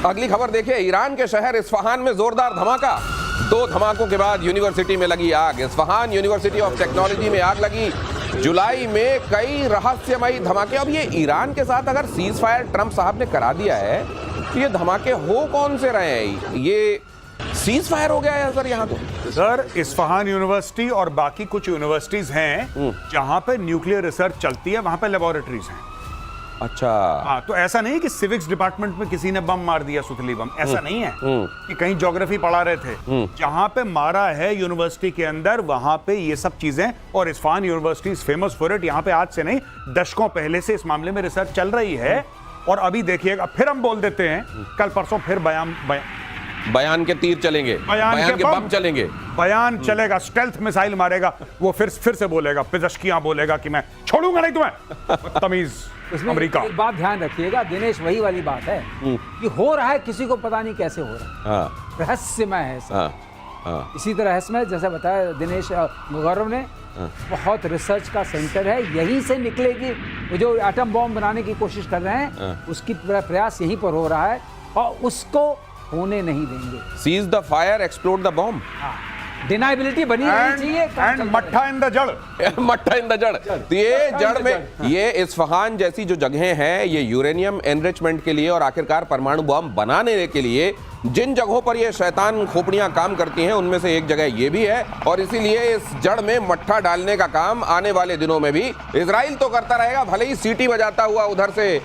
अगली खबर देखिए, ईरान के शहर इस्फहान में जोरदार धमाका। 2 धमाकों के बाद यूनिवर्सिटी में लगी आग। इस्फहान यूनिवर्सिटी ऑफ टेक्नोलॉजी में आग लगी। जुलाई में कई रहस्यमयी धमाके। अब ये ईरान के साथ अगर सीज फायर ट्रंप साहब ने करा दिया है तो ये धमाके हो कौन से रहे हैं? ये सीज फायर हो गया है सर यहाँ तो? सर, इस्फहान यूनिवर्सिटी और बाकी कुछ यूनिवर्सिटीज हैं जहां पे न्यूक्लियर रिसर्च चलती है, वहां पे लेबोरेटरीज हैं। अच्छा। हाँ, तो ऐसा नहीं कि सिविक्स डिपार्टमेंट में किसी ने बम मार दिया, सुतली बम, ऐसा नहीं है कि कहीं ज्योग्राफी पढ़ा रहे थे। जहां पे मारा है यूनिवर्सिटी के अंदर, वहां पे ये सब चीजें। और Isfahan university is famous for it. यहाँ पे आज से नहीं, दशकों पहले से इस मामले में रिसर्च चल रही है। और अभी देखिएगा, फिर हम बोल देते हैं, कल परसों फिर बयान के तीर चलेंगे, बयान के बम चलेंगे, बयान चलेगा, स्टेल्थ मिसाइल मारेगा, वो फिर से बोलेगा, पिज़श्कियां बोलेगा कि मैं छोड़ूंगा नहीं तुम्हें, तमीज अमेरिका। एक बात ध्यान रखिएगा दिनेश, वही वाली बात है कि हो रहा है, किसी को पता नहीं कैसे हो रहा है, रहस्यमय है सब। इसी तरह रहस्यमय, जैसे बताया दिनेश गौरव ने, बहुत रिसर्च का सेंटर है, यहीं से निकलेगी। वो जो एटम बॉम्ब बनाने की कोशिश कर रहे हैं, उसकी प्रयास यहीं पर हो रहा है और उसको होने नहीं देंगे। Cease the fire, explode the bomb. Deniability बनी रहनी चाहिए। एंड मट्ठा इन द जड़। मट्ठा इन द जड़। तो ये जड़ में, ये इस्फहान जैसी जो जगहें हैं, ये यूरेनियम एनरिचमेंट के लिए और आखिरकार परमाणु बम बनाने के लिए जिन जगहों पर ये शैतान खोपड़ियां काम करती हैं, उनमें से एक जगह ये भी है। और इसीलिए इस जड़ में मट्ठा डालने का काम आने वाले दिनों में भी इजराइल तो करता रहेगा, भले ही सीटी बजाता हुआ उधर से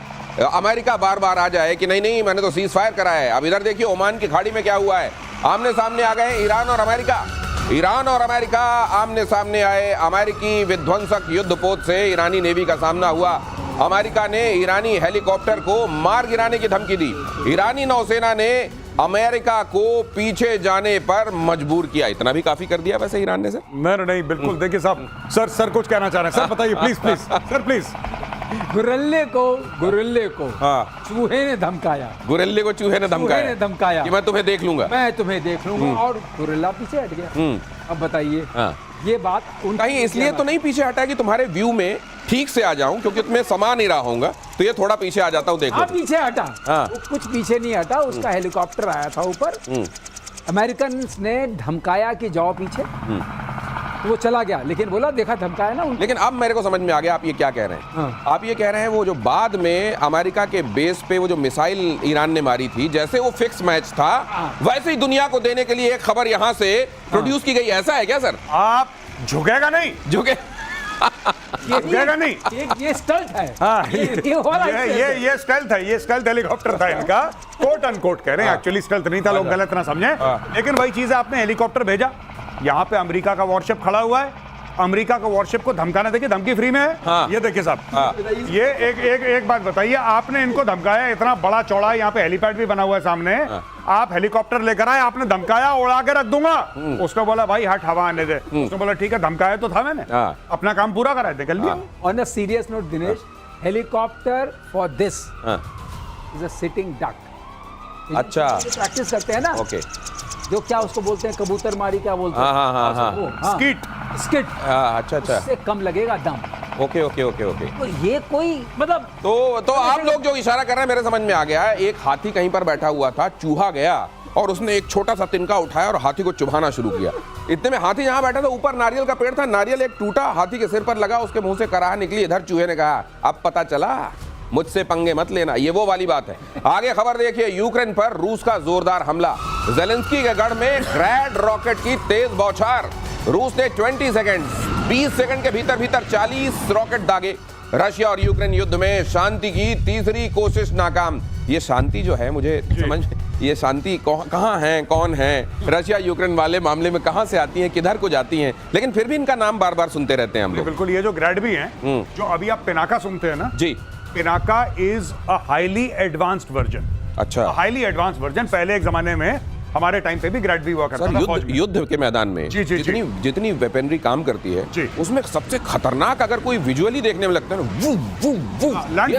अमेरिका बार बार आ जाए कि नहीं नहीं मैंने तो सीज फायर करा है। अब इधर देखिए ओमान की खाड़ी में क्या हुआ है, आमने सामने आ गए ईरान और अमेरिका। ईरान और अमेरिका आमने सामने आए। अमेरिकी विध्वंसक युद्धपोत से ईरानी नेवी का सामना हुआ। अमेरिका ने ईरानी हेलीकॉप्टर को मार गिराने की धमकी दी। ईरानी नौसेना ने अमेरिका को पीछे जाने पर मजबूर किया। इतना भी काफी कर दिया वैसे ईरान ने सर? नहीं, बिल्कुल। देखिए साहब, सर कुछ कहना चाह रहे हैं। सर बताइए प्लीज सर, प्लीज। गुरिल्ले को चूहे ने धमकाया। गुरिल्ले को चूहे ने धमकाया कि मैं तुम्हें देख लूंगा, और गुरिल्ला पीछे हट गया। अब बताइए, ये बात कहीं इसलिए तो नहीं पीछे हटा कि तुम्हारे व्यू में ठीक से आ जाऊं, क्योंकि तुम्हें समा नहीं रहा होगा, तो ये थोड़ा पीछे आ जाता हूं, देखो। पीछे हटा। वो कुछ पीछे नहीं हटा, उसका हेलीकॉप्टर आया था ऊपर। अमेरिकन ने धमकाया कि जाओ पीछे, तो वो चला गया, लेकिन बोला देखा धमकाया ना। लेकिन अब मेरे को समझ में आ गया आप ये क्या कह रहे हैं। आप ये कह रहे हैं वो जो बाद में अमेरिका के बेस पे वो जो मिसाइल ईरान ने मारी थी, जैसे वो फिक्स मैच था, वैसे ही दुनिया को देने के लिए एक खबर यहाँ से प्रोड्यूस की गई। ऐसा है क्या सर? आप झुकेगा नहीं, झुकेगा नहीं। ये स्टेल्थ है। ये स्टेल्थ है, ये स्टेल्थ हेलीकॉप्टर था इनका, कोट अनकोट कह रहे हैं। एक्चुअली स्टेल्थ नहीं था, लोग गलत ना समझे। लेकिन वही चीज है, आपने हेलीकॉप्टर भेजा, यहाँ पे अमेरिका का वॉरशिप खड़ा हुआ है। अमेरिका का वॉरशिप को धमकाना, देखिए धमकी फ्री में है। ये देखिए साहब, ये एक बात बताइए, आपने इनको धमकाया, इतना बड़ा चौड़ा यहाँ पे हेलीपैड भी बना हुआ है सामने, आप हेलीकॉप्टर लेकर आए, आपने धमकाया उड़ा के रख दूंगा। उसने बोला भाई हट, हवा आने दे। उसने बोला ठीक है, धमकाया तो था मैंने, अपना काम पूरा करा है, कर लिया। On a serious note Dinesh, helicopter for this is a sitting duck. अच्छा, प्रैक्टिस करते हैं ना, ओके, जो क्या उसको बोलते हैं, कबूतर मारी क्या बोलते हैं, स्किट। अच्छा, इससे कम लगेगा दम। ओके। तो ये कोई मतलब तो आप लोग जो इशारा कर रहे हैं मेरे समझ में आ गया है। एक हाथी कहीं पर बैठा हुआ था, चूहा गया और उसने एक छोटा सा तिनका उठाया और हाथी को चुभाना शुरू किया। इतने में हाथी जहां बैठा था, ऊपर नारियल का पेड़ था, नारियल एक टूटा, हाथी के सिर पर लगा, उसके मुंह से कराह निकली। इधर चूहे ने कहा अब पता चला, मुझसे पंगे मत लेना। ये वो वाली बात है। आगे खबर देखिए, यूक्रेन पर रूस का जोरदार हमला। जेलेंस्की के गढ़ में ग्रैड रॉकेट की तेज बौछार। रूस ने 20 सेकंड के भीतर 40 रॉकेट दागे। रशिया और यूक्रेन युद्ध में शांति की तीसरी कोशिश नाकाम। ये शांति जो है, मुझे समझ, ये शांति कहाँ है, कौन है? रशिया यूक्रेन वाले मामले में कहाँ से आती हैं, किधर को जाती हैं? लेकिन फिर भी इनका नाम बार बार सुनते रहते हैं हम लोग। बिल्कुल, ये जो ग्रैड भी हैं, जो अभी आप पिनाका सुनते हैं ना जी, Pinaka is a highly advanced version. अच्छा, हाईली एडवांस्ड वर्जन। पहले एक जमाने में हमारे टाइम पे भी ग्रैड भी हुआ करता था युद्ध के मैदान में। जितनी वेपनरी काम करती है, उसमें सबसे खतरनाक अगर कोई विजुअली देखने में लगता है ना, लैंड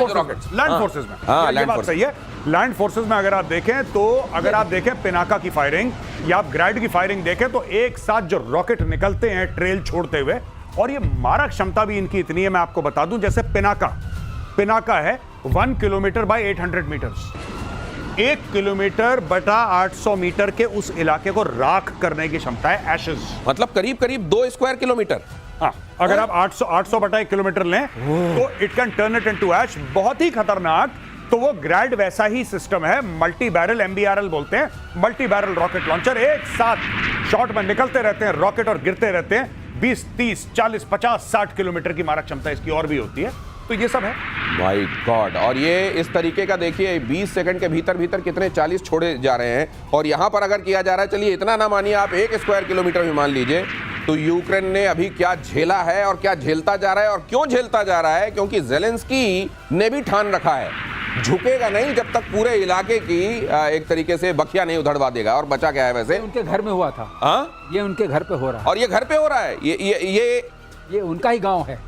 फोर्सेस में। हाँ, लैंड फोर्स सही है। लैंड फोर्सेस में अगर आप देखें तो, अगर आप देखें पिनाका की फायरिंग या आप ग्रैड की फायरिंग देखें, तो एक साथ जो रॉकेट निकलते हैं ट्रेल छोड़ते हुए, और ये मारक क्षमता भी इनकी इतनी है, मैं आपको बता दूं, जैसे पिनाका है 1 किलोमीटर बाय 800 मीटर्स। 1 किलोमीटर बटा 800 मीटर के उस इलाके को राख करने की क्षमता है, एशेज। मतलब करीब करीब 2 स्क्वायर किलोमीटर। हाँ, अगर आप 800 बटा 1 किलोमीटर लें तो it can turn it into ash. बहुत ही खतरनाक। तो वो ग्रैड वैसा ही सिस्टम है, मल्टी बैरल, MBRL बोलते हैं, मल्टी बैरल रॉकेट लॉन्चर। एक साथ शॉट में निकलते रहते हैं रॉकेट और गिरते रहते हैं। 20, 30, 40, 50, 60 किलोमीटर की मारक क्षमता इसकी और भी होती है। तो ये सब है। My God. और ये इस तरीके का देखिए 20 सेकंड के भीतर भीतर कितने 40 छोड़े जा रहे हैं। और यहां पर अगर किया जा रहा है, चलिए इतना ना मानिए आप, 1 स्क्वायर किलोमीटर भी मान लीजिए, तो यूक्रेन ने अभी क्या झेला है और क्या झेलता जा रहा है और क्यों झेलता जा रहा है, क्योंकि ज़ेलेंस्की ने भी ठान रखा है झुकेगा नहीं जब तक पूरे इलाके की एक तरीके से बखिया नहीं उधड़वा देगा। और बचा क्या है वैसे? उनके घर में हुआ था। हाँ, ये उनके घर पे हो रहा है। और ये घर पे हो रहा है। ये उनका ही गांव है।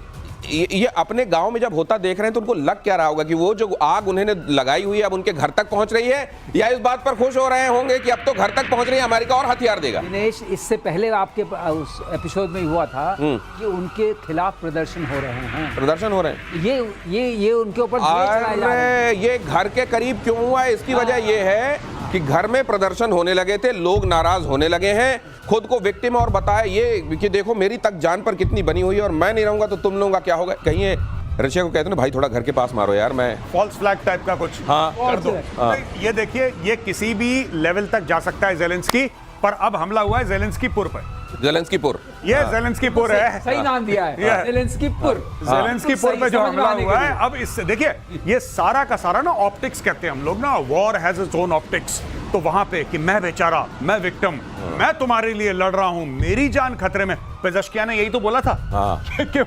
ये अपने गांव में जब होता देख रहे हैं तो उनको लग क्या रहा होगा कि वो जो आग उन्होंने लगाई हुई है अब उनके घर तक पहुंच रही है, या इस बात पर खुश हो रहे होंगे कि अब तो घर तक पहुंच रही है, अमेरिका और हथियार देगा। दिनेश, इससे पहले आपके उस एपिसोड में हुआ था कि उनके खिलाफ प्रदर्शन हो रहे हैं। प्रदर्शन हो रहे हैं। ये उनके ऊपर अरे ये घर के करीब क्यों हुआ है? इसकी वजह ये है कि घर में प्रदर्शन होने लगे थे, लोग नाराज होने लगे हैं, खुद को विक्टिम और बताया ये कि देखो मेरी तक जान पर कितनी बनी हुई है और मैं नहीं रहूंगा तो तुम लोगों का क्या होगा। कहीं ये रशिया को कहते हैं ना, भाई थोड़ा घर के पास मारो यार, मैं फॉल्स फ्लैग टाइप का कुछ हाँ कर दो। हाँ। ये देखिए, ये किसी भी लेवल तक जा सकता है ज़ेलेंस्की, पर अब हमला हुआ है ज़ेलेंस्कीपुर पर। ज़ेलेंस्कीपुर, ये ज़ेलेंस्कीपुर है। सही नाम दिया है, ज़ेलेंस्कीपुर। ज़ेलेंस्कीपुर पे जो हमला हुआ है, अब इससे देखिए ये सारा का सारा ना ऑप्टिक्स कहते हैं हम लोग ना, war has its own optics. तो वहां पे कि मैं बेचारा, मैं विक्टिम, मैं तुम्हारे लिए लड़ रहा हूं, मेरी जान खतरे में। पेजेश्कियान ने यही तो बोला था कि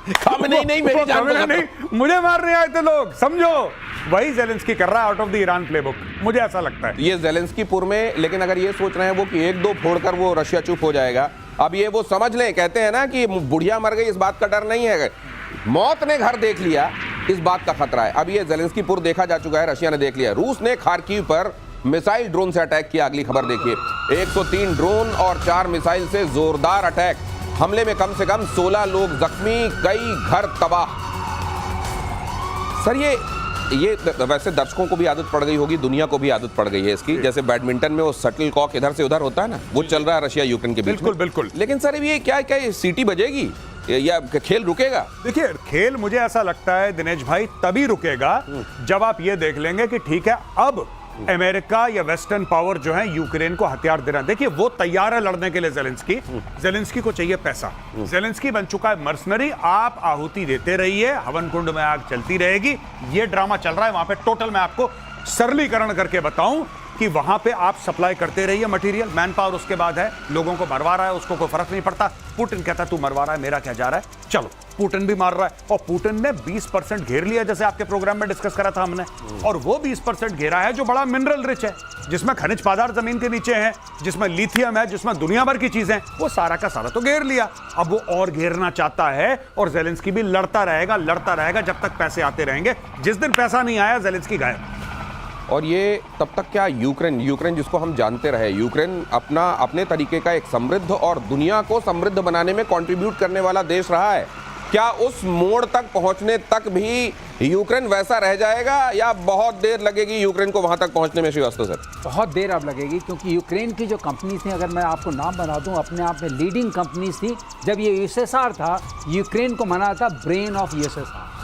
नहीं मेरी जान नहीं, मुझे मारने आए थे लोग, समझो। वही ज़ेलेंस्की कर रहा है out of the Iran playbook, मुझे ऐसा लगता है। ये ज़ेलेंस्कीपुर में, लेकिन अगर ये सोच रहे हैं वो कि 1-2 फोड़कर वो रशिया चुप हो जाएगा, अब ये वो समझ लें, कहते हैं ना कि बुढ़िया मर गई, इस बात का डर नहीं है, मौत ने घर देख लिया, इस बात का खतरा है। अब ये ज़ेलेंस्कीपुर देखा जा चुका है, रशिया ने देख लिया। रूस ने खार्किव पर मिसाइल ड्रोन से अटैक किया। अगली खबर देखिए, 103 ड्रोन और 4 मिसाइल से जोरदार अटैक। हमले में कम से कम 16 लोग जख्मी, कई घर तबाह। सर ये वैसे दर्शकों को भी आदत पड़ गई होगी, दुनिया को भी आदत पड़ गई है इसकी। जैसे बैडमिंटन में वो शटल कॉक इधर से उधर होता है ना, वो चल रहा है रशिया यूक्रेन के बीच में। बिल्कुल। लेकिन सर ये क्या सीटी बजेगी या खेल रुकेगा? देखिए, खेल मुझे ऐसा लगता है दिनेश भाई तभी रुकेगा जब आप ये देख लेंगे कि ठीक है, अब अमेरिका या वेस्टर्न पावर जो है यूक्रेन को हथियार देना, देखिए वो तैयार है लड़ने के लिए। ज़ेलेंस्की को चाहिए पैसा। ज़ेलेंस्की बन चुका है मर्सनरी। आप आहुति देते रहिए, हवन कुंड में आग चलती रहेगी। ये ड्रामा चल रहा है वहां पे। टोटल मैं आपको सरलीकरण करके बताऊं कि वहां पे आप सप्लाई करते रहिए मटेरियल, मैन पावर उसके बाद है, लोगों को मरवा रहा है, उसको कोई फर्क नहीं पड़ता। पुतिन कहता है तू मरवा रहा है, मेरा क्या जा रहा है, चलो पुतिन भी मार रहा है। और पुतिन ने 20% घेर लिया, जैसे आपके प्रोग्राम में डिस्कस करा था हमने। और वो 20% घेरा है जो बड़ा मिनरल रिच है, जिसमें खनिज पदार्थ जमीन के नीचे हैं, जिसमें लिथियम है, जिसमें दुनिया भर की चीजें, वो सारा का सारा तो घेर लिया। अब वो और घेरना चाहता है और ज़ेलेंस्की भी लड़ता रहेगा जब तक पैसे आते रहेंगे। जिस दिन पैसा नहीं आया, ज़ेलेंस्की गायब। और ये तब तक क्या यूक्रेन जिसको हम जानते रहे, यूक्रेन अपने तरीके का एक समृद्ध और दुनिया को समृद्ध बनाने में कंट्रीब्यूट करने वाला देश रहा है, क्या उस मोड़ तक पहुंचने तक भी यूक्रेन वैसा रह जाएगा या बहुत देर लगेगी यूक्रेन को वहां तक पहुंचने में? श्रीवास्तव सर, बहुत देर अब लगेगी, क्योंकि यूक्रेन की जो कंपनीज थी, अगर मैं आपको नाम बता दूं, अपने आप में लीडिंग कंपनीज थी। जब ये यूएसएसआर था, यूक्रेन को मना था ब्रेन ऑफ यूएसएसआर।